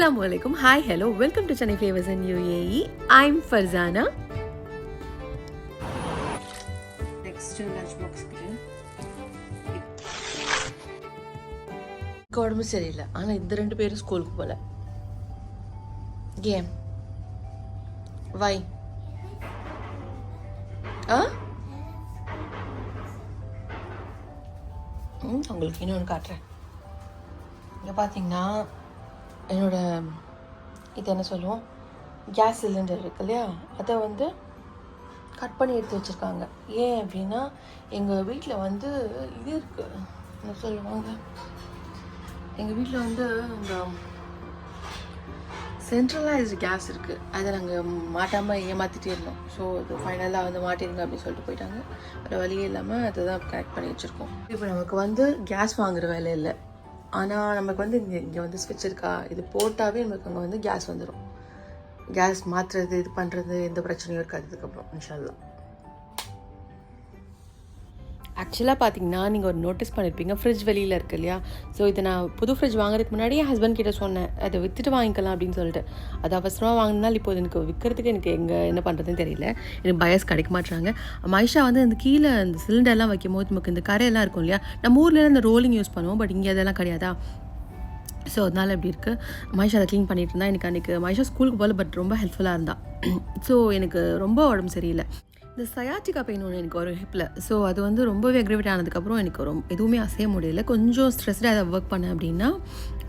Assalamualaikum. Hi, hello. Welcome to Chennai Flavors in UAE. I'm Farzana. Next lunch box. உடம்பு சரியில்லை, ஆனால் இந்த 2 பேரும் ஸ்கூலுக்கு போகல. ஏன்? வை உங்களுக்கு இன்னொன்று காட்டுறேன். இங்கே பார்த்தீங்கன்னா என்னோட இது என்ன சொல்லுவோம், கேஸ் சிலிண்டர் இருக்கு இல்லையா, அதை வந்து கட் பண்ணி எடுத்து வச்சுருக்காங்க. ஏன் அப்படின்னா எங்கள் வீட்டில் வந்து இது இருக்குது, என்ன சொல்லுவாங்க, எங்கள் வீட்டில் வந்து இந்த சென்ட்ரலைஸ்டு கேஸ் இருக்குது. அதை நாங்கள் மாட்டாமல் ஏமாற்றிட்டே இருந்தோம். ஸோ இது ஃபைனலாக வந்து மாட்டிருங்க அப்படின்னு சொல்லிட்டு போயிட்டாங்க. வேறு வழியே இல்லாமல் அதை தான் கனெக்ட் பண்ணி வச்சுருக்கோம். இப்போ நமக்கு வந்து கேஸ் வாங்குகிற வேலை இல்லை, ஆனால் நமக்கு வந்து இங்கே வந்து ஸ்விட்ச் இருக்கா, இது போட்டாவே நமக்கு அங்கே வந்து கேஸ் வந்துடும். கேஸ் மாற்றுறது, இது பண்ணுறது எந்த பிரச்சனையும் இருக்காது இதுக்கப்புறம் இன்ஷால்லா. ஆக்சுவலாக பார்த்தீங்கன்னா நீங்கள் ஒரு நோட்டீஸ் பண்ணியிருப்பீங்க, ஃப்ரிட்ஜ் வெளியில் இருக்குது இல்லையா. ஸோ இதை நான் புது ஃப்ரிட்ஜ் வாங்குறதுக்கு முன்னாடி என் ஹஸ்பண்ட் கிட்ட சொன்னேன், அதை விற்றுட்டு வாங்கிக்கலாம் அப்படின்னு சொல்லிட்டு. அது அவசரமாக வாங்கினாலும் இப்போ எனக்கு விற்கிறதுக்கு எனக்கு என்ன பண்ணுறதுன்னு தெரியல. எனக்கு பயஸ் கிடைக்க மாட்டுறாங்க. மைஷா வந்து அந்த கீழே அந்த சிலிண்டர்லாம் வைக்கும் போது நமக்கு இந்த கரையெல்லாம் இருக்கும் இல்லையா, நம்ம ஊரில் இந்த ரோலிங் யூஸ் பண்ணுவோம், பட் இங்கே அதெல்லாம் கிடையாதா. ஸோ அதனால் எப்படி இருக்குது, மைஷா அதை க்ளீன் பண்ணிட்டு இருந்தா. எனக்கு அன்றைக்கி மைஷா ஸ்கூலுக்கு போகல, பட் ரொம்ப ஹெல்ப்ஃபுல்லாக இருந்தான். ஸோ எனக்கு ரொம்ப உடம்பு சரியில்லை. இந்த சயாட்டிக்கா பெயின் ஒன்று எனக்கு ஒரு ஹிப்பில். ஸோ அது வந்து ரொம்பவே அக்ரிவேட் ஆனதுக்கப்புறம் எனக்கு எதுவுமே அசைய முடியல. கொஞ்சம் ஸ்ட்ரெஸ்டாக அதை ஒர்க் பண்ணேன் அப்படின்னா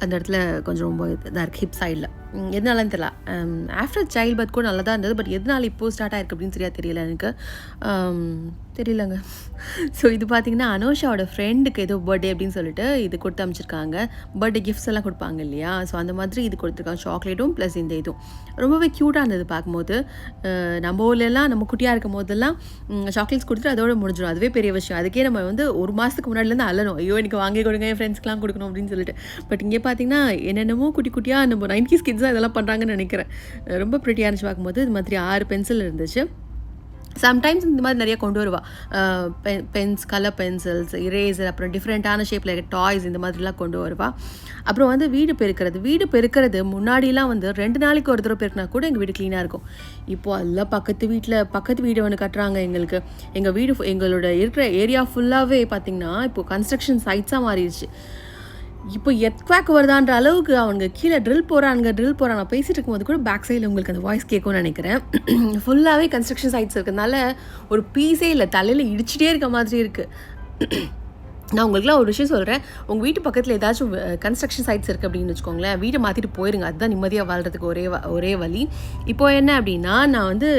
அந்த இடத்துல கொஞ்சம் ரொம்ப இதாக இருக்குது ஹிப் சைடில். எதனாலன்னு தெரியல. ஆஃப்டர் சைல்ட் பர்த் கூட நல்லா தான் இருந்தது, பட் எதனால இப்போது ஸ்டார்ட் ஆகிருக்கு அப்படின்னு சரியாக தெரியல எனக்கு, தெரியலங்க. ஸோ இது பார்த்திங்கன்னா அனோஷாவோட ஃப்ரெண்டுக்கு ஏதோ பர்த்டே அப்படின்னு சொல்லிட்டு இது கொடுத்து அமைச்சிருக்காங்க. பர்த்டே கிஃப்ட்ஸ் எல்லாம் கொடுப்பாங்க இல்லையா, ஸோ அந்த மாதிரி இது கொடுத்துருக்காங்க. சாக்லேட்டும் ப்ளஸ் இந்த இதுவும் ரொம்பவே க்யூட்டாக இருந்தது பார்க்கும்போது. நம்ம ஊர்லெல்லாம் நம்ம குட்டியாக இருக்கும் போதெல்லாம் சாக்லேட்ஸ் கொடுத்துட்டு அதோட முடிஞ்சிடும், அதுவே பெரிய விஷயம். அதுக்கே நம்ம வந்து ஒரு மாதத்துக்கு முன்னாடிலேருந்து அழணும், ஐயோ எனக்கு வாங்கி கொடுங்க, என் ஃப்ரெண்ட்ஸ்க்கெலாம் கொடுக்கணும் அப்படின்னு சொல்லிட்டு. பட் இங்கே பார்த்தீங்கன்னா என்னென்னமோ குட்டி குட்டியாக நம்ம 90s கிட்ஸ் தான் இதெல்லாம் பண்ணுறாங்கன்னு நினைக்கிறேன். ரொம்ப ப்ரிட்டியாக இருந்துச்சு பார்க்கும்போது. இது மாதிரி 6 பென்சில் இருந்துச்சு. சம்டைம்ஸ் இந்த மாதிரி நிறைய கொண்டு வருவா, பென்ஸ், கலர் பென்சில்ஸ், இரேசர், அப்புறம் டிஃப்ரெண்ட்டான ஷேப்பில் இருக்க டாய்ஸ், இந்த மாதிரிலாம் கொண்டு வருவா. அப்புறம் வந்து வீடு பெருக்கிறது முன்னாடிலாம் வந்து 2 நாளைக்கு ஒரு தடவை பெருக்கினா கூட எங்கள் வீடு க்ளீனாக இருக்கும். இப்போது அதெல்லாம் பக்கத்து வீடு ஒன்று கட்டுறாங்க எங்களுக்கு. எங்களோட இருக்கிற ஏரியா ஃபுல்லாகவே பார்த்திங்கன்னா இப்போது கன்ஸ்ட்ரக்ஷன் சைட்ஸாக மாறிடுச்சு. இப்போ எர்த்குவேக் வருதான்ற அளவுக்கு அவங்க கீழே ட்ரில் போகிறாங்க. நான் பேசிகிட்டு இருக்கும்போது கூட பேக் சைடில் உங்களுக்கு அந்த வாய்ஸ் கேட்கும்னு நினைக்கிறேன். ஃபுல்லாகவே கன்ஸ்ட்ரக்ஷன் சைட்ஸ் இருக்கிறதுனால ஒரு பீஸே இல்லை, தலையில் இடிச்சிட்டே இருக்க மாதிரி இருக்குது. நான் உங்களுக்குலாம் ஒரு விஷயம் சொல்கிறேன், உங்கள் வீட்டு பக்கத்தில் ஏதாச்சும் கன்ஸ்ட்ரக்ஷன் சைட்ஸ் இருக்குது அப்படின்னு வச்சுக்கோங்களேன், வீட்டை மாற்றிட்டு போயிருங்க. அதுதான் நிம்மதியாக வாழ்கிறதுக்கு ஒரே வழி. இப்போது என்ன அப்படின்னா, நான் வந்து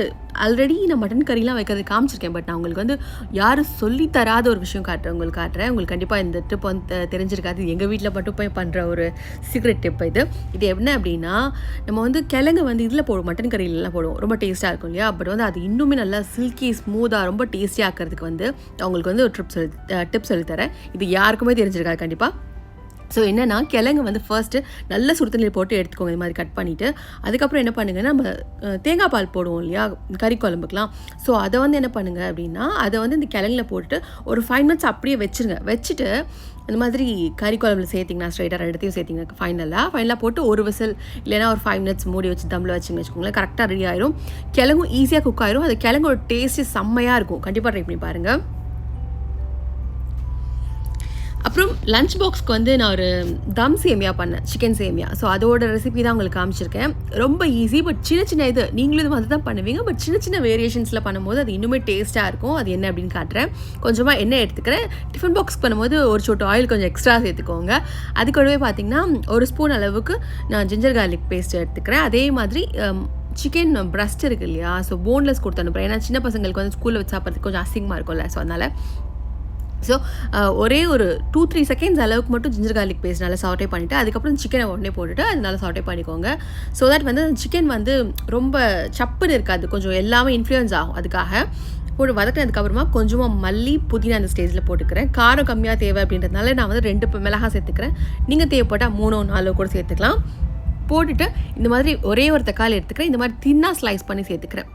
ஆல்ரெடி நான் மட்டன் கறிலாம் வைக்கிறது காமிச்சிருக்கேன், பட் நான் உங்களுக்கு வந்து யாரும் சொல்லித்தராத ஒரு விஷயம் காட்டுறேன். உங்களுக்கு கண்டிப்பாக இந்த டிப் வந்து தெரிஞ்சிருக்காது. எங்கள் வீட்டில் மட்டும் போய் பண்ணுற ஒரு சீக்ரெட் டிப் இது என்ன அப்படின்னா, நம்ம வந்து கிழங்கு வந்து இதில் போடுவோம், மட்டன் கறியிலலாம் போடுவோம், ரொம்ப டேஸ்ட்டாக இருக்கும் இல்லையா. பட் வந்து அது இன்னுமே நல்லா சில்கி ஸ்மூத்தாக ரொம்ப டேஸ்டியாக ஆக்கிறதுக்கு வந்து அவங்களுக்கு வந்து ஒரு டிப் சொல்லித்தரேன். இது யாருக்குமே தெரிஞ்சிருக்காது கண்டிப்பாக. ஸோ என்னென்னா, கிழங்கு வந்து ஃபர்ஸ்ட்டு நல்ல சுடு தண்ணியில் போட்டு எடுத்துக்கோங்க, இது மாதிரி கட் பண்ணிவிட்டு. அதுக்கப்புறம் என்ன பண்ணுங்கன்னா, நம்ம தேங்காய் பால் போடுவோம் இல்லையா கறி குழம்புக்கெலாம். ஸோ அதை வந்து என்ன பண்ணுங்கள் அப்படின்னா, அதை வந்து இந்த கிழங்குல போட்டுட்டு ஒரு 5 minutes அப்படியே வச்சுட்டு இந்த மாதிரி கறி குழம்புல சேர்த்திங்கன்னா ஸ்ட்ரைட்டாக 2த்தையும் சேர்த்திங்க. ஃபைனலாக போட்டு ஒரு விசில் இல்லைனா ஒரு 5 minutes மூடி வச்சு தம்மில் வச்சுன்னு வச்சுக்கோங்களேன், கரெக்டாக ரெடி ஆயிரும். கிழங்கும் ஈஸியாக குக் ஆயிரும். அது கிழங்கோட டேஸ்ட்டு செம்மையாக இருக்கும். கண்டிப்பாக ட்ரை பண்ணி பாருங்கள். அப்புறம் லஞ்ச் பாக்ஸ்க்கு வந்து நான் ஒரு தம் சேமியா பண்ணேன், சிக்கன் சேமியா. ஸோ அதோட ரெசிபி தான் உங்களுக்கு காமிச்சிருக்கேன். ரொம்ப ஈஸி, பட் சின்ன இது நீங்களும் இது மாதிரி தான் பண்ணுவீங்க, பட் சின்ன வேரியேஷன்ஸில் பண்ணும்போது அது இன்னுமே டேஸ்ட்டாக இருக்கும். அது என்ன அப்படின்னு காட்டுறேன். கொஞ்சமாக எண்ணெய் எடுத்துக்கிறேன். டிஃபன் பாக்ஸ் பண்ணும்போது ஒரு சொட்டு ஆயில் கொஞ்சம் எக்ஸ்ட்ரா சேர்த்துக்கோங்க. அது கூடவே பார்த்திங்கன்னா 1 ஸ்பூன் அளவுக்கு நான் ஜிஞ்சர் கார்லிக் பேஸ்ட் எடுத்துக்கிறேன். அதே மாதிரி சிக்கன் பிரஸ்ட் இருக்குது இல்லையா, ஸோ போன்லெஸ் கொடுத்து அனுப்புகிறேன். ஏன்னா சின்ன பசங்களுக்கு வந்து ஸ்கூலில் வச்சு சாப்பிட்றதுக்கு கொஞ்சம் அசிங்கமாக இருக்கும்ல, ஸோ அதனால். ஸோ ஒரே ஒரு 2-3 செகண்ட்ஸ் அளவுக்கு மட்டும் ஜிஞ்சர் கார்லிக் பேஸ்ட் நல்லா சாட்டே பண்ணிவிட்டு அதுக்கப்புறம் சிக்கனை உடனே போட்டுட்டு அது நல்லா சாட்டே பண்ணிக்கோங்க. ஸோ தட் வந்து சிக்கன் வந்து ரொம்ப சப்புன்னு இருக்காது, கொஞ்சம் எல்லாமே இன்ஃப்ளூயன்ஸ் ஆகும். அதுக்காக போட்டு வதக்கினதுக்கப்புறமா கொஞ்சமாக மல்லி, புதினா அந்த ஸ்டேஜில் போட்டுக்கிறேன். காரம் கம்மியாக தேவை அப்படின்றதுனால நான் வந்து 2 மிளகாய் சேர்த்துக்கிறேன். நீங்கள் தேவைப்பட்டால் 3-4 கூட சேர்த்துக்கலாம். போட்டுட்டு இந்த மாதிரி ஒரே ஒரு தக்காளி எடுத்துக்கிறேன். இந்த மாதிரி தின்னாக ஸ்லைஸ் பண்ணி சேர்த்துக்கிறேன்.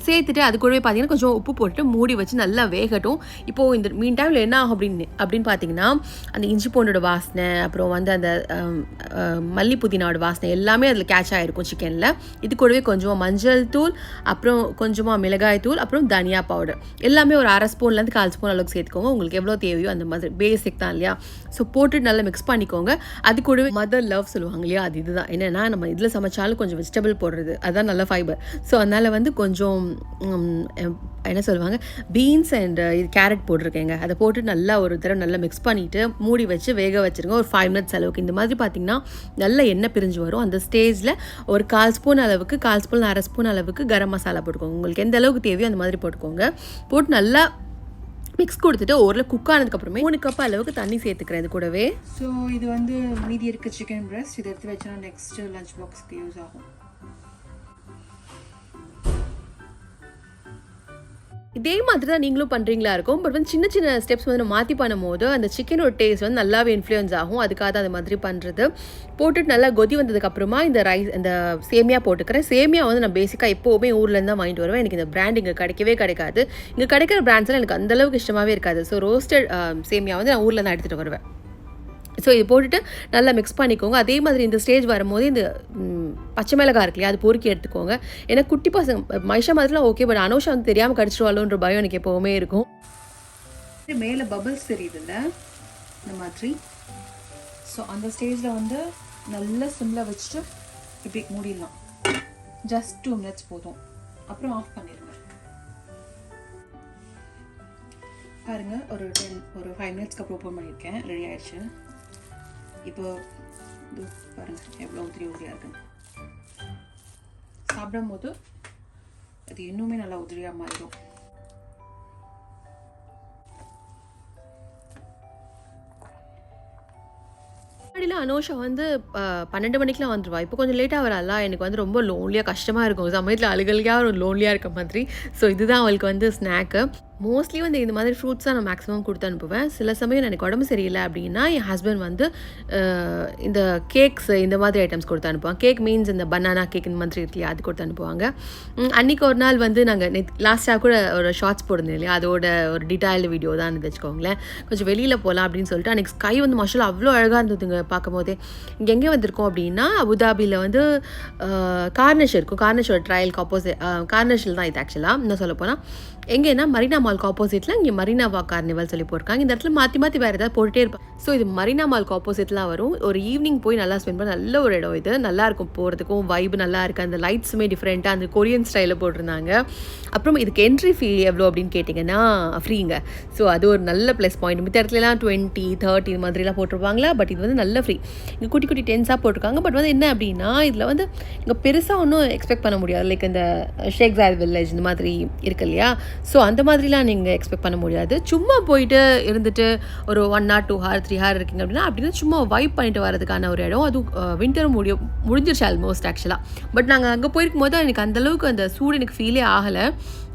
சேர்த்துட்டு அது கூடவே பார்த்தீங்கன்னா கொஞ்சம் உப்பு போட்டு மூடி வச்சு நல்லா வேகட்டும். இப்போது இந்த மீன் டைமில் என்ன ஆகும் அப்படின்னு பார்த்தீங்கன்னா, அந்த இஞ்சி பூண்டோட வாசனை, அப்புறம் வந்து அந்த மல்லி புதினாவோட வாசனை எல்லாமே அதில் கேட்ச் ஆகிருக்கும் சிக்கனில். இது கூடவே கொஞ்சமாக மஞ்சள் தூள், அப்புறம் கொஞ்சமாக மிளகாய் தூள், அப்புறம் தனியா பவுடர் எல்லாமே ஒரு 1/2 ஸ்பூன்லேருந்து 1/4 ஸ்பூன் அளவுக்கு சேர்த்துக்கோங்க. உங்களுக்கு எவ்வளோ தேவையோ அந்த மாதிரி பேசிக் தான் இல்லையா. ஸோ போட்டு நல்லா மிக்ஸ் பண்ணிக்கோங்க. அது கூடவே மதர் லவ் சொல்லுவாங்க இல்லையா, அது இதுதான் என்னென்னா நம்ம இதில் சமைச்சாலும் கொஞ்சம் வெஜிடபிள் போடுறது, அதுதான் நல்ல ஃபைபர். ஸோ அதனால் வந்து கொஞ்சம் என்ன சொல்லுவாங்க, பீன்ஸ் அண்ட் இது கேரட் போட்டிருக்கேங்க. அதை போட்டு நல்லா ஒரு தடவை நல்லா மிக்ஸ் பண்ணிவிட்டு மூடி வச்சு வேக வச்சுருங்க ஒரு 5 மினிட்ஸ் அளவுக்கு. இந்த மாதிரி பார்த்திங்கன்னா நல்ல எண்ணெய் பிரிஞ்சு வரும். அந்த ஸ்டேஜில் ஒரு 1/4 ஸ்பூன் அளவுக்கு, 1/4 ஸ்பூன் 1/2 ஸ்பூன் அளவுக்கு கரம் மசாலா போட்டுக்கோங்க. உங்களுக்கு எந்த அளவுக்கு தேவையோ அந்த மாதிரி போட்டுக்கோங்க. போட்டு நல்லா மிக்ஸ் கொடுத்துட்டு ஓரில் குக் ஆனதுக்கப்புறமே 3 கப் அளவுக்கு தண்ணி சேர்த்துக்கிறேன் இது கூடவே. ஸோ இது வந்து மீதி இருக்க சிக்கன் பிரெஸ்ட் இதை எடுத்து வச்சா நெக்ஸ்ட் லஞ்ச் பாக்ஸ்க்கு யூஸ் ஆகும். இதே மாதிரி தான் நீங்களும் பண்ணுறீங்களா இருக்கும். பட் வந்து சின்ன சின்ன ஸ்டெப்ஸ் வந்து மாற்றி பண்ணும்போது அந்த சிக்கனோட டேஸ்ட் வந்து நல்லாவே இன்ஃப்ளூயன்ஸ் ஆகும். அதுக்காக தான் அந்த மாதிரி பண்ணுறது. போட்டுட்டு நல்லா கொதி வந்ததுக்கப்புறமா இந்த இந்த சேமியா போட்டுக்கிறேன். சேமியா வந்து நான் பேசிக்காக எப்போவுமே ஊர்லேருந்து தான் வாங்கிட்டு வருவேன். எனக்கு இந்த பிராண்ட் இங்கே கிடைக்கவே கிடைக்காது. இங்கே கிடைக்கிற பிராண்ட்ஸ்லாம் எனக்கு அந்தளவுக்கு இஷ்டமாகவே இருக்காது. ஸோ ரோஸ்டட் சேமியா வந்து நான் ஊரில் தான் எடுத்துகிட்டு வருவேன். ஸோ இது போட்டுட்டு நல்லா மிக்ஸ் பண்ணிக்கோங்க. அதே மாதிரி இந்த ஸ்டேஜ் வரும்போது இந்த பச்சை மிளகாய் இருக்கு இல்லையா, அது பொறுக்கி எடுத்துக்கோங்க. ஏன்னா குட்டி பசங்க மைஷா மாதிரிலாம் ஓகே, பட் அனுஷா வந்து தெரியாமல் கடிச்சிடுவாளோன்ற பயம் எனக்கு எப்போவுமே இருக்கும். மேலே பபிள்ஸ் தெரியுதுல்ல இந்த மாதிரி. ஸோ அந்த ஸ்டேஜில் வந்து நல்லா சிம்மில் வச்சுட்டு இப்படி மூடிடலாம். ஜஸ்ட் 2 மினிட்ஸ் போதும். அப்புறம் ஆஃப் பண்ணிடுங்க. பாருங்கள், ஒரு 5 மினிட்ஸ்க்கு அப்புறம் ஓப்பன் பண்ணியிருக்கேன். ரெடி ஆகிடுச்சு. இப்போ இது பாருங்கள் எவ்வளோ உதிரியாக இருக்குன்னு. சாப்பிடும் போது அது இன்னுமே நல்லா உதிரியாக மாறிடும். முன்னாடிலாம் அனோஷா வந்து 12 மணிக்கெலாம் வந்துடுவா. இப்போ கொஞ்சம் லேட்டாக வரல. எனக்கு வந்து ரொம்ப லோன்லியாக கஷ்டமாக இருக்கும். சமயத்தில் அழுகலியாக ஒரு லோன்லியாக இருக்க மாதிரி. ஸோ இதுதான் அவளுக்கு வந்து ஸ்நாக்கு. மோஸ்ட்லி வந்து இந்த மாதிரி ஃப்ரூட்ஸ் தான் நான் மேக்ஸிமம் கொடுத்து அனுப்புவேன். சில சமயம் எனக்கு உடம்பு சரியில்லை அப்படின்னா என் ஹஸ்பண்ட் வந்து இந்த கேக்ஸ் இந்த மாதிரி ஐட்டம்ஸ் கொடுத்து அனுப்புவாங்க. கேக் மீன்ஸ் இந்த பனானா கேக் இந்த மாதிரி இருக்கு இல்லையா, அது கொடுத்து அனுப்புவாங்க. அன்றைக்கி ஒரு நாள் வந்து நாங்கள் லாஸ்ட்டாக கூட ஒரு ஷார்ட்ஸ் போடுறோம் இல்லையா, அதோட ஒரு டீட்டெயில்டு வீடியோ தான் வச்சுக்கோங்களேன். கொஞ்சம் வெளியில் போகலாம் அப்படின்னு சொல்லிட்டு அன்றைக்கி ஸ்கை வந்து மாஷால்லா அவ்வளோ அழகாக இருந்ததுங்க பார்க்கும் போதே. இங்கே எங்கே வந்திருக்கோம் அப்படின்னா அபுதாபியில் வந்து கார்னிஷ் இருக்கும். கார்னிஷோட ட்ரையலுக்கு ஆப்போசிட் கார்னிஷில் தான் இது ஆக்சுவலாக இன்னும் சொல்ல போனால். எங்கேன்னா மரீனா மால்க்கு ஆப்போசிட்டில் இங்கே மரீனா வாக் கார்னிவல் சொல்லி போட்டிருக்காங்க. இந்த இடத்துல மாற்றி மாற்றி வேறு ஏதாவது போட்டுகிட்டே இருப்பேன். ஸோ இது மரீனா மால்க்கு ஆப்போசிட்லாம் வரும். ஒரு ஈவினிங் போய் நல்லா ஸ்பெண்ட் பண்ண நல்ல ஒரு இடம் இது. நல்லாயிருக்கும் போகிறதுக்கும், வைப் நல்லா இருக்குது. அந்த லைட்ஸுமே டிஃப்ரெண்ட்டாக அந்த கொரியன் ஸ்டைலில் போட்டிருந்தாங்க. அப்புறம் இதுக்கு என்ட்ரி ஃபீ எவ்வளோ அப்படின்னு கேட்டிங்கன்னா ஃப்ரீங்க. ஸோ அது ஒரு நல்ல ப்ளஸ் பாயிண்ட். மித்த இடத்துலலாம் 20, 30 மாதிரிலாம் போட்டிருப்பாங்களா, பட் இது வந்து நல்ல ஃப்ரீ. இங்கே குட்டி குட்டி டென்ஸாக போட்டிருக்காங்க. பட் வந்து என்ன அப்படின்னா இதில் வந்து இங்கே பெருசாக ஒன்றும் எக்ஸ்பெக்ட் பண்ண முடியாது. லைக் இந்த ஷேக் ஜாயத் வில்லேஜ் இந்த மாதிரி இருக்கு இல்லையா, ஸோ அந்த மாதிரிலாம் நீங்கள் எக்ஸ்பெக்ட் பண்ண முடியாது. சும்மா போயிட்டு இருந்துட்டு ஒரு 1 hour 2 hour 3 hour இருக்கீங்க அப்படின்னா சும்மா வைப் பண்ணிட்டு வரதுக்கான ஒரு இடம். அதுவும் வின்டரும் முடிஞ்சிருச்சு ஆல்மோஸ்ட் ஆக்சுவலாக. பட் நாங்கள் அங்கே போயிருக்கும் போது எனக்கு அந்தளவுக்கு அந்த சூடு எனக்கு ஃபீலே ஆகலை.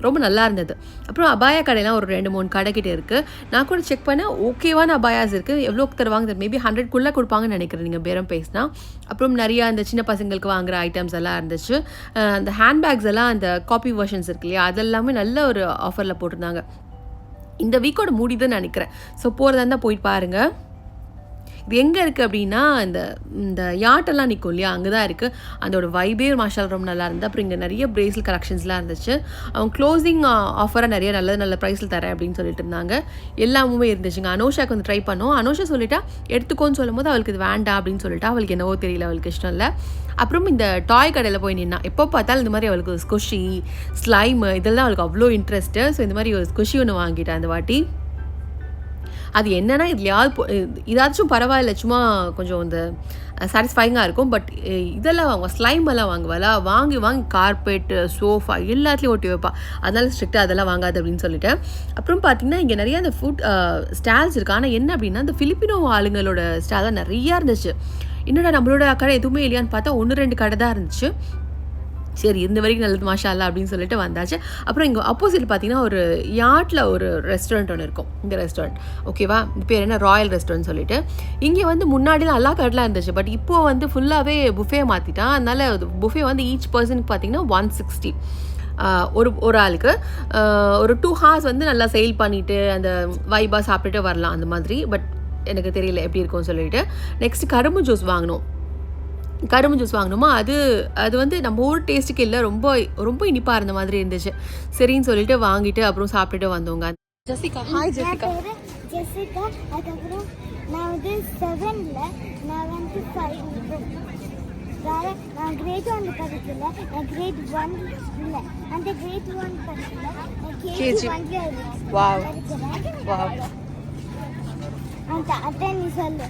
ரொம்ப நல்லா இருந்தது. அப்புறம் அபாயா கடையெல்லாம் ஒரு 2-3 கடைக்கிட்ட இருக்குது. நான் கூட செக் பண்ணேன், ஓகேவான அபாயாஸ் இருக்குது. எவ்வளோக்கு தருவாங்க மேபி 100க்குள்ளே கொடுப்பாங்கன்னு நினைக்கிறேன் நீங்கள் பேரம் பேசினா. அப்புறம் நிறையா அந்த சின்ன பசங்களுக்கு வாங்குகிற ஐட்டம்ஸ் எல்லாம் இருந்துச்சு. அந்த ஹேண்ட்பேக்ஸ் எல்லாம் அந்த காப்பி வெர்ஷன்ஸ் இருக்கு இல்லையா, அதெல்லாமே நல்ல ஒரு ஆஃபரில் போட்டிருந்தாங்க. இந்த வீக்கோட முடிதுன்னு நினைக்கிறேன். ஸோ போகிறதா இருந்தால் போயிட்டு பாருங்கள். இது எங்கே இருக்குது அப்படின்னா இந்த யாட்டெல்லாம் நிற்கும் இல்லையா, அங்கே தான் இருக்குது. அதோட வைபே மாஷால் ரொம்ப நல்லா இருந்தது. அப்புறம் இங்கே நிறைய பிரேஸ்லெட் கலெக்ஷன்ஸ்லாம் இருந்துச்சு. அவங்க க்ளோசிங் ஆஃபராக நிறைய நல்ல ப்ரைஸில் தரேன் அப்படின்னு சொல்லிட்டு இருந்தாங்க. எல்லாமே இருந்துச்சுங்க. அனோஷாக்கு வந்து ட்ரை பண்ணோம். அனோஷா சொல்லிட்டா எடுத்துக்கோன்னு சொல்லும் போது அவளுக்கு இது வேண்டாம் அப்படின்னு சொல்லிட்டா. அவளுக்கு என்னவோ தெரியல, அவளுக்கு இஷ்டம் இல்லை. அப்புறம் இந்த டாய் கடையில் போய் நின்னா எப்போ பார்த்தாலும் இந்த மாதிரி அவளுக்கு ஸ்குஷி, ஸ்லைமு இதெல்லாம் அவளுக்கு அவ்வளோ இன்ட்ரெஸ்ட்டு. ஸோ இந்த மாதிரி ஒரு ஸ்குஷி ஒன்று வாங்கிட்டேன் அந்த வாட்டி. அது என்னென்னா இதாச்சும் பரவாயில்ல, சும்மா கொஞ்சம் இந்த சாட்டிஸ்ஃபைங்காக இருக்கும். பட் இதெல்லாம் வாங்குவா, ஸ்லைம் எல்லாம் வாங்குவாளா, வாங்கி கார்பெட்டு, சோஃபா எல்லாத்துலேயும் ஒட்டி வைப்பா. அதனால ஸ்ட்ரிக்டாக அதெல்லாம் வாங்காது அப்படின்னு சொல்லிட்டேன். அப்புறம் பார்த்திங்கன்னா இங்கே நிறையா அந்த ஃபுட் ஸ்டால்ஸ் இருக்குது. ஆனால் என்ன அப்படின்னா இந்த ஃபிலிப்பினோ ஆளுங்களோட ஸ்டால் தான் நிறையா இருந்துச்சு. என்னடா நம்மளோட கடை எதுவுமே இல்லையான்னு பார்த்தா 1-2 கடை தான் இருந்துச்சு. சரி இந்த வரைக்கும் நல்லது மாஷா அல்லா அப்படின்னு சொல்லிட்டு வந்தாச்சு. அப்புறம் இங்கே ஆப்போசிட் பார்த்தீங்கன்னா ஒரு யாட்டில் ஒரு ரெஸ்டாரண்ட் ஒன்று இருக்கும். இந்த ரெஸ்டாரண்ட் ஓகேவா, இந்த பேர் என்ன ராயல் ரெஸ்டாரண்ட் சொல்லிட்டு. இங்கே வந்து முன்னாடிலாம் எல்லா கடைலாம் இருந்துச்சு. பட் இப்போது வந்து ஃபுல்லாகவே புஃபே மாற்றிட்டான். அதனால் புஃபே வந்து ஈச் பர்சனுக்கு பார்த்தீங்கன்னா 160. ஒரு ஆளுக்கு ஒரு 2 hours வந்து நல்லா செயில் பண்ணிவிட்டு அந்த வைபாக சாப்பிட்டுட்டு வரலாம் அந்த மாதிரி. பட் எனக்கு தெரியல எப்படி இருக்கும்னு சொல்லிட்டு. நெக்ஸ்ட்டு கரும்பு ஜூஸ் வாங்கினோமா, அது வந்து நம்ம ஊர் டேஸ்ட்டுக்கு இல்லை, ரொம்ப ரொம்ப இனிப்பாக இருந்த மாதிரி இருந்துச்சு. சரின்னு சொல்லிட்டு வாங்கிட்டு அப்புறம் சாப்பிட்டுட்டு வந்தோங்க. Jessica, hi Jessica. ஜெசிகா, அதுக்கப்புறம் நான் வந்து 7ல் நான் வந்து 5 நான் கிரேட் 1 படிக்கல, நான் கிரேட் 1 இல்லை, அந்த கிரேட் 1 படிக்கல, நான் கேஜி 1 அந்த அத்தை நீ சொல்லு.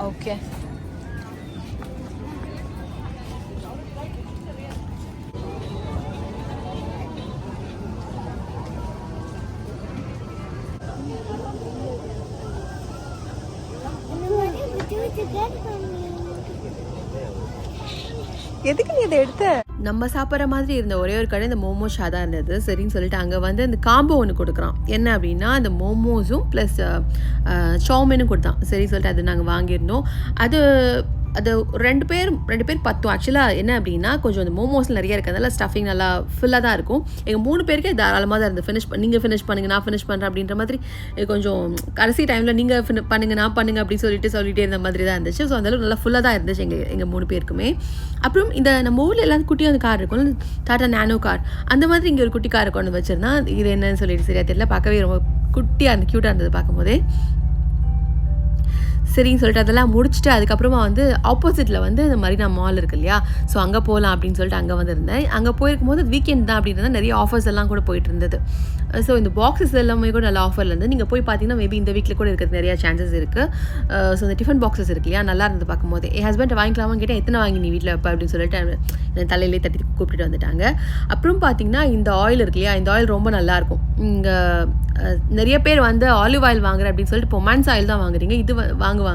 ஓகே. எதுக்கு நீ அதை எடுத்த? நம்ம சாப்பிட்ற மாதிரி இருந்த ஒரே ஒரு கடை இந்த மோமோ ஷா தான் இருந்தது. சரின்னு சொல்லிட்டு அங்கே வந்து அந்த காம்போ ஒன்று கொடுக்குறான். என்ன அப்படின்னா அந்த மோமோஸும் ப்ளஸ் சௌமினும் கொடுத்தான். சரின்னு சொல்லிட்டு அது நாங்கள் வாங்கியிருந்தோம். அது ரெண்டு பேர் பத்தும். ஆக்சுவலாக என்ன அப்படின்னா கொஞ்சம் அந்த மோமோஸில் நிறைய இருக்கிறதால ஸ்டஃபிங் நல்லா ஃபுல்லாக தான் இருக்கும். எங்கள் 3 பேருக்கே தாராளமாக தான் இருந்தது. நீங்கள் ஃபினிஷ் பண்ணுங்கள், நான் ஃபினிஷ் பண்ணுறேன் அப்படின்ற மாதிரி கொஞ்சம் கடைசி டைமில் நீங்கள் பண்ணுங்கள், நான் பண்ணுங்கள் அப்படின்னு சொல்லிட்டே இருந்த மாதிரி தான் இருந்துச்சு. ஸோ அந்தளவுக்கு நல்லா ஃபுல்லாக தான் இருந்துச்சு எங்கள் 3 பேருக்குமே. அப்புறம் இந்த நம்ம ஊரில் எல்லாரும் குட்டியாக அந்த கார் இருக்கும், டாட்டா நானோ கார், அந்த மாதிரி இங்கே ஒரு குட்டி காரை கொண்டு வச்சுருந்தான். இது என்னன்னு சொல்லிட்டு சரியா தெரியல. பார்க்கவே ரொம்ப குட்டியாக இருந்தது, க்யூட்டாக இருந்தது பார்க்கும்போதே. சரின்னு சொல்லிட்டு அதெல்லாம் முடிச்சுட்டு அதுக்கப்புறமா வந்து ஆப்போசிட்டில் வந்து அந்த மரீனா மால் இருக்குது இல்லையா, ஸோ அங்கே போகலாம் அப்படின்னு சொல்லிட்டு அங்கே வந்துருந்தேன். அங்கே போயிருக்கும் போது வீக்கெண்ட் தான் அப்படின்றத நிறைய ஆஃபர்ஸ் எல்லாம் கூட போயிட்டு இருந்தது. ஸோ இந்த பாக்ஸஸ் எல்லாமே கூட நல்ல ஆஃபரில் இருந்து நீங்கள் போய் பார்த்தீங்கன்னா மேபி இந்த வீக்கில் கூட இருக்கிறது நிறையா சான்சஸ் இருக்குது. ஸோ இந்த டிஃபன் பாக்ஸஸ் இருக்கு இல்லையா, நல்லா இருந்தது பார்க்கும்போது. என் ஹஸ்பண்ட் வாங்கிக்கலாமான்னு கேட்டால் எத்தனை வாங்கி நீ வீட்டில் வைப்ப அப்படின்னு சொல்லிட்டு என் தலையிலே தட்டி கூப்பிட்டுட்டு வந்துட்டாங்க. அப்புறம் பார்த்தீங்கன்னா இந்த ஆயில் இருக்கு இல்லையா, இந்த ஆயில் ரொம்ப நல்லாயிருக்கும். இங்கே நிறைய பேர் வந்து ஆலிவ் ஆயில் வாங்குறேன் அப்படின்னு சொல்லிட்டு பொமான்ஸ் ஆயில் தான் வாங்குறீங்க, இது வாங்குவாங்க.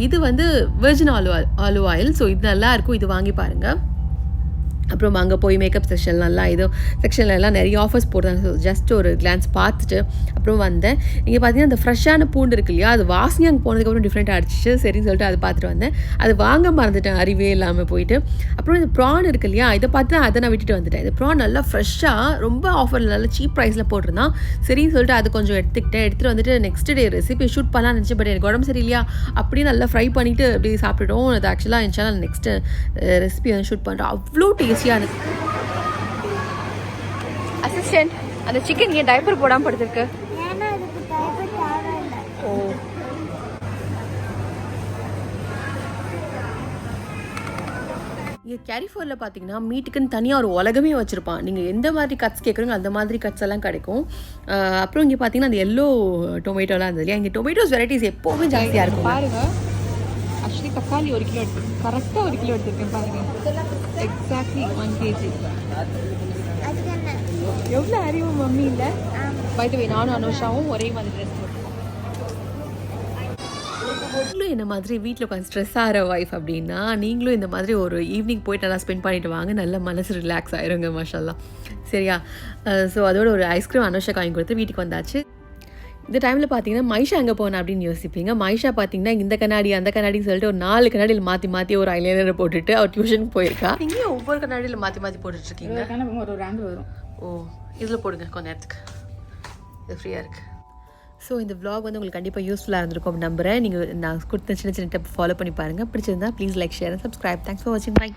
இது வந்து வெர்ஜின் ஆலிவ் ஆயில். ஸோ இது நல்லா இருக்கும், இது வாங்கி பாருங்கள். அப்புறம் அங்கே போய் மேக்கப் செக்ஷனில் எல்லாம் நிறைய ஆஃபர்ஸ் போடுறாங்க. ஸோ ஜஸ்ட் ஒரு கிளான்ஸ் பார்த்துட்டு அப்புறம் வந்தேன். இங்கே பார்த்தீங்கன்னா அந்த ஃப்ரெஷ்ஷான பூண்டு இருக்கு இல்லையா, அது வாசனை அங்கே போனதுக்கப்புறம் டிஃப்ரெண்ட்டாக அடிச்சிச்சு. சரின்னு சொல்லிட்டு அதை பார்த்துட்டு வந்தேன். அது வாங்க மறந்துட்டேன், அறிவே இல்லாமல் போயிட்டு. அப்புறம் இந்த ப்ரான் இருக்கு இல்லையா, இதை பார்த்து அதை நான் விட்டுட்டு வந்துட்டேன். இந்த ப்ரான் நல்லா ஃப்ரெஷ்ஷாக ரொம்ப ஆஃபரில் நல்லா சீப் ப்ரைஸில் போட்டிருந்தான். சரின்னு சொல்லிட்டு அது கொஞ்சம் எடுத்துகிட்டு வந்துட்டு நெக்ஸ்ட் டே ரெசிபி ஷூட் பண்ணலாம்னு நினச்சேன். பட் எனக்கு உடம்பு சரியில்லையா, அப்படியே நல்லா ஃப்ரை பண்ணிவிட்டு அப்படி சாப்பிட்டுட்டோம். அது ஆக்சுவலாக என் சேனல் நெக்ஸ்ட்டு ரெசிபி வந்து ஷூட் பண்ணுறோம். அவ்வளோ அசிஸ்டன்ட் அந்த சிக்கன் ஏன் டைப்பர் போடாமல் படுத்திருக்கு? ஓ, இங்கே கேரிஃபோரில் பார்த்தீங்கன்னா மீட்டுக்குன்னு தனியாக ஒரு உலகமே வச்சுருப்பான். நீங்கள் எந்த மாதிரி கட்ஸ் கேட்குறீங்க அந்த மாதிரி கட்ஸ் எல்லாம் கிடைக்கும். அப்புறம் இங்கே பார்த்தீங்கன்னா அந்த எல்லோ டொமேட்டோலாம் இருந்தது இல்லையா, இங்கே டொமேட்டோஸ் வெரைட்டிஸ் எப்போவுமே ஜாஸ்தியாக இருக்கும். பாருங்கள், ஆக்சுவலி தக்காளி 1 கிலோ எடுத்துருக்கேன், கரெக்டாக 1 கிலோ எடுத்துருக்கேன் பாருங்கள். Exactly 1 kg. எவ்வளோ அறிவு மம்மி இல்லை. பை தி வே நானும் அனுஷாவும் ஒரே மாதிரி ட்ரெஸ் போட்டுருக்கோம். நீங்களும் இந்த மாதிரி வீட்டில் உட்காந்து ஸ்ட்ரெஸ் ஆகிற ஒய்ஃப் அப்படின்னா நீங்களும் இந்த மாதிரி ஒரு ஈவினிங் போயிட்டு நல்லா ஸ்பெண்ட் பண்ணிட்டு வாங்க, நல்ல மனசு ரிலாக்ஸ் ஆயிருங்க மாஷால்லா. சரியா? ஸோ அதோட ஒரு ஐஸ்கிரீம் அனுஷாக்கு வாங்கி கொடுத்து வீட்டுக்கு வந்தாச்சு. இந்த டைமில் பார்த்தீங்கன்னா மைஷா எங்கே போனேன் அப்படின்னு யோசிப்பீங்க. மைஷா பார்த்தீங்கன்னா இந்த கண்ணாடி அந்த கண்ணாடின்னு சொல்லிட்டு ஒரு 4 கண்ணாடியில் மாற்றி ஒரு ஐலைனரை போட்டுட்டு அவர் டியூஷனுக்கு போயிருக்கா. நீங்கள் ஒவ்வொரு கண்ணாடியில் மாற்றி போட்டுட்ருக்கீங்க. ஒரு ரேண்டு வரும். ஓ, இதில் போடுங்க கொஞ்ச நேரத்துக்கு, இது ஃப்ரீயாக இருக்குது. ஸோ இந்த vlog வந்து உங்களுக்கு கண்டிப்பாக யூஸ்ஃபுல்லாக இருந்திருக்கும் அப்படின்னு நம்புகிறேன். நீங்கள் நான் கொடுத்த சின்ன டிப் ஃபாலோ பண்ணி பாருங்கள். பிடிச்சிருந்தா please like, share and subscribe. Thanks for வாட்சிங். பை.